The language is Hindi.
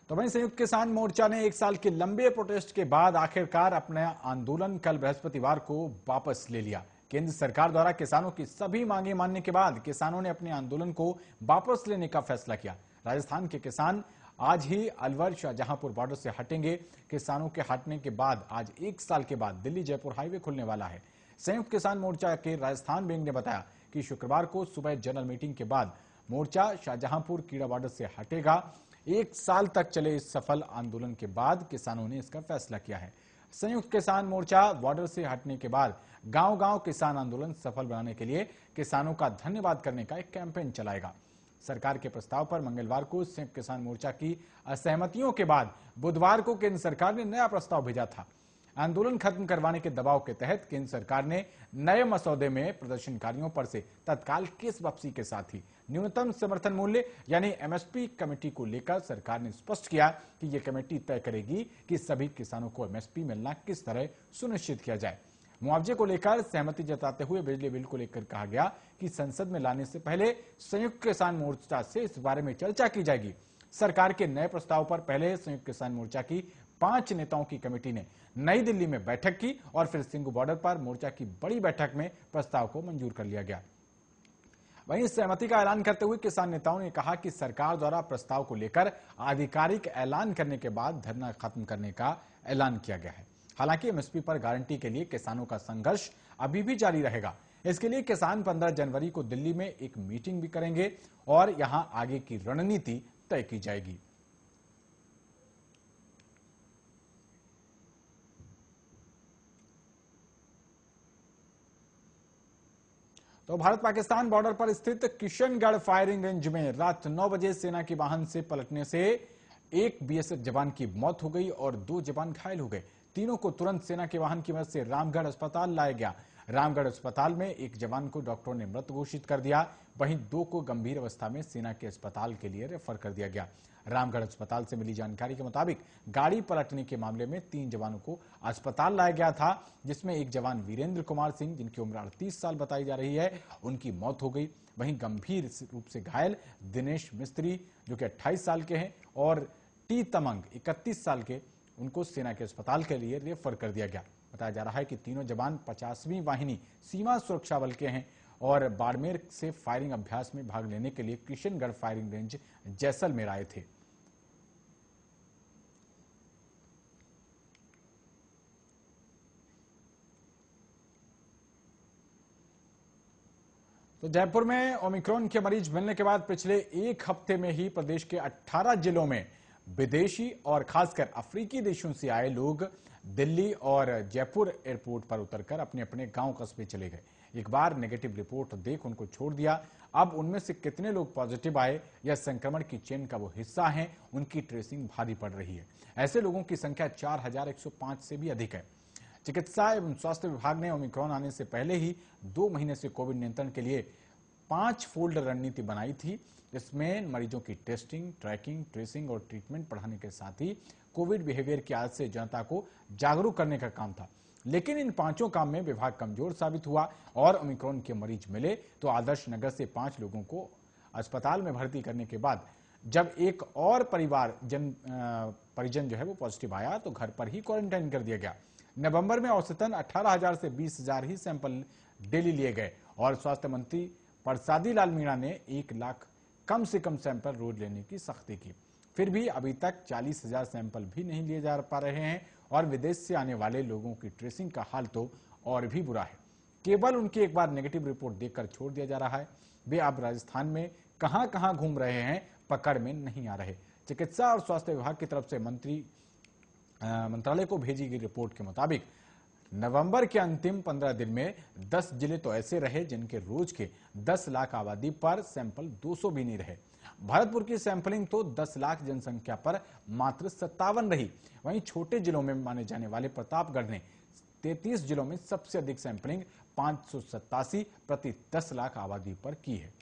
तो वहीं संयुक्त किसान मोर्चा ने 1 साल के लंबे प्रोटेस्ट के बाद आखिरकार अपना आंदोलन कल बृहस्पतिवार को वापस ले लिया। केंद्र सरकार द्वारा किसानों की सभी मांगे मानने के बाद किसानों ने अपने आंदोलन को वापस लेने का फैसला किया। राजस्थान के किसान आज ही अलवर शाहजहांपुर बॉर्डर से हटेंगे। किसानों के हटने के बाद आज 1 साल के बाद दिल्ली जयपुर हाईवे खुलने वाला है। संयुक्त किसान मोर्चा के राजस्थान विंग ने बताया कि शुक्रवार को सुबह जनरल मीटिंग के बाद मोर्चा शाहजहांपुर कीड़ा बॉर्डर से हटेगा। 1 साल तक चले इस सफल आंदोलन के बाद किसानों ने इसका फैसला किया है। संयुक्त किसान मोर्चा बॉर्डर से हटने के बाद गांव-गांव किसान आंदोलन सफल बनाने के लिए किसानों का धन्यवाद करने का एक कैंपेन चलाएगा। सरकार के प्रस्ताव पर मंगलवार को संयुक्त किसान मोर्चा की असहमतियों के बाद बुधवार को केंद्र सरकार ने नया प्रस्ताव भेजा था। आंदोलन खत्म करवाने के दबाव के तहत केंद्र सरकार ने नए मसौदे में प्रदर्शनकारियों पर से तत्काल केस वापसी के साथ ही न्यूनतम समर्थन मूल्य यानी एमएसपी कमेटी को लेकर सरकार ने स्पष्ट किया कि यह कमेटी तय करेगी कि सभी किसानों को एमएसपी मिलना किस तरह सुनिश्चित किया जाए। मुआवजे को लेकर सहमति जताते हुए बिजली बिल को लेकर कहा गया कि संसद में लाने से पहले संयुक्त किसान मोर्चा से इस बारे में चर्चा की जाएगी। सरकार के नए प्रस्ताव पर पहले संयुक्त किसान मोर्चा की 5 नेताओं की कमेटी ने नई दिल्ली में बैठक की और फिर सिंघू बॉर्डर पर मोर्चा की बड़ी बैठक में प्रस्ताव को मंजूर कर लिया गया। वहीं सहमति का ऐलान करते हुए किसान नेताओं ने कहा कि सरकार द्वारा प्रस्ताव को लेकर आधिकारिक ऐलान करने के बाद धरना खत्म करने का ऐलान किया गया है। हालांकि एमएसपी पर गारंटी के लिए किसानों का संघर्ष अभी भी जारी रहेगा। इसके लिए किसान 15 जनवरी को दिल्ली में एक मीटिंग भी करेंगे और यहां आगे की रणनीति तय की जाएगी। तो भारत पाकिस्तान बॉर्डर पर स्थित किशनगढ़ फायरिंग रेंज में रात 9 बजे सेना के वाहन से पलटने से एक बीएसएफ जवान की मौत हो गई और 2 जवान घायल हो गए। तीनों को तुरंत सेना के वाहन की मदद से रामगढ़ अस्पताल लाया गया। रामगढ़ अस्पताल में एक जवान को डॉक्टरों ने मृत घोषित कर दिया, वहीं 2 को गंभीर अवस्था में सेना के अस्पताल के लिए रेफर कर दिया गया। रामगढ़ अस्पताल से मिली जानकारी के मुताबिक गाड़ी पलटने के मामले में 3 जवानों को अस्पताल लाया गया था, जिसमें एक जवान वीरेंद्र कुमार सिंह, जिनकी उम्र 38 साल बताई जा रही है, उनकी मौत हो गई। वहीं गंभीर रूप से घायल दिनेश मिस्त्री, जो कि 28 साल के हैं, और टी तमंग 31 साल के, उनको सेना के अस्पताल के लिए रेफर कर दिया गया। बताया जा रहा है कि तीनों जवान 50वीं वाहिनी सीमा सुरक्षा बल के हैं और बाड़मेर से फायरिंग अभ्यास में भाग लेने के लिए किशनगढ़ फायरिंग रेंज जैसलमेर आए थे। तो जयपुर में ओमिक्रॉन के मरीज मिलने के बाद पिछले 1 हफ्ते में ही प्रदेश के 18 जिलों में विदेशी और खासकर अफ्रीकी देशों से आए लोग दिल्ली और जयपुर एयरपोर्ट पर उतरकर अपने अपने गांव कस्बे चले गए। एक बार नेगेटिव रिपोर्ट देख उनको छोड़ दिया। अब उनमें से कितने लोग पॉजिटिव आए या संक्रमण की चेन का वो हिस्सा हैं, उनकी ट्रेसिंग भारी पड़ रही है। ऐसे लोगों की संख्या 4105 से भी अधिक है। चिकित्सा एवं स्वास्थ्य विभाग ने ओमिक्रॉन आने से पहले ही 2 महीने से कोविड नियंत्रण के लिए 5 फोल्ड रणनीति बनाई थी, जिसमें मरीजों की टेस्टिंग, ट्रैकिंग, ट्रेसिंग और ट्रीटमेंट बढ़ाने के साथ ही कोविड बिहेवियर की आदत से जनता को जागरूक करने का काम था। लेकिन इन 5 काम में विभाग कमजोर साबित हुआ और ओमिक्रॉन के मरीज मिले तो आदर्श नगर से 5 लोगों को अस्पताल में भर्ती करने के बाद जब एक और परिजन जो है वो पॉजिटिव आया तो घर पर ही क्वारंटाइन कर दिया गया। नवंबर में औसतन 18,000 से 20,000 ही सैंपल डेली लिए गए और स्वास्थ्य मंत्री परसादी लाल मीणा ने 1 लाख कम से कम सैंपल रोज लेने की सख्ती की। फिर भी अभी तक 40,000 सैंपल भी नहीं लिए जा पा रहे हैं और विदेश से आने वाले लोगों की ट्रेसिंग का हाल तो और भी बुरा है। केवल उनकी एक बार नेगेटिव रिपोर्ट देखकर छोड़ दिया जा रहा है। वे अब राजस्थान में कहां कहां घूम रहे हैं, पकड़ में नहीं आ रहे। चिकित्सा और स्वास्थ्य विभाग की तरफ से मंत्रालय को भेजी गई रिपोर्ट के मुताबिक नवंबर के अंतिम 15 दिन में 10 जिले तो ऐसे रहे जिनके रोज के 10 लाख आबादी पर सैंपल 200 भी नहीं रहे। भरतपुर की सैंपलिंग तो 10 लाख जनसंख्या पर मात्र 57 रही। वहीं छोटे जिलों में माने जाने वाले प्रतापगढ़ ने 33 जिलों में सबसे अधिक सैंपलिंग 587 प्रति 10 लाख आबादी पर की है।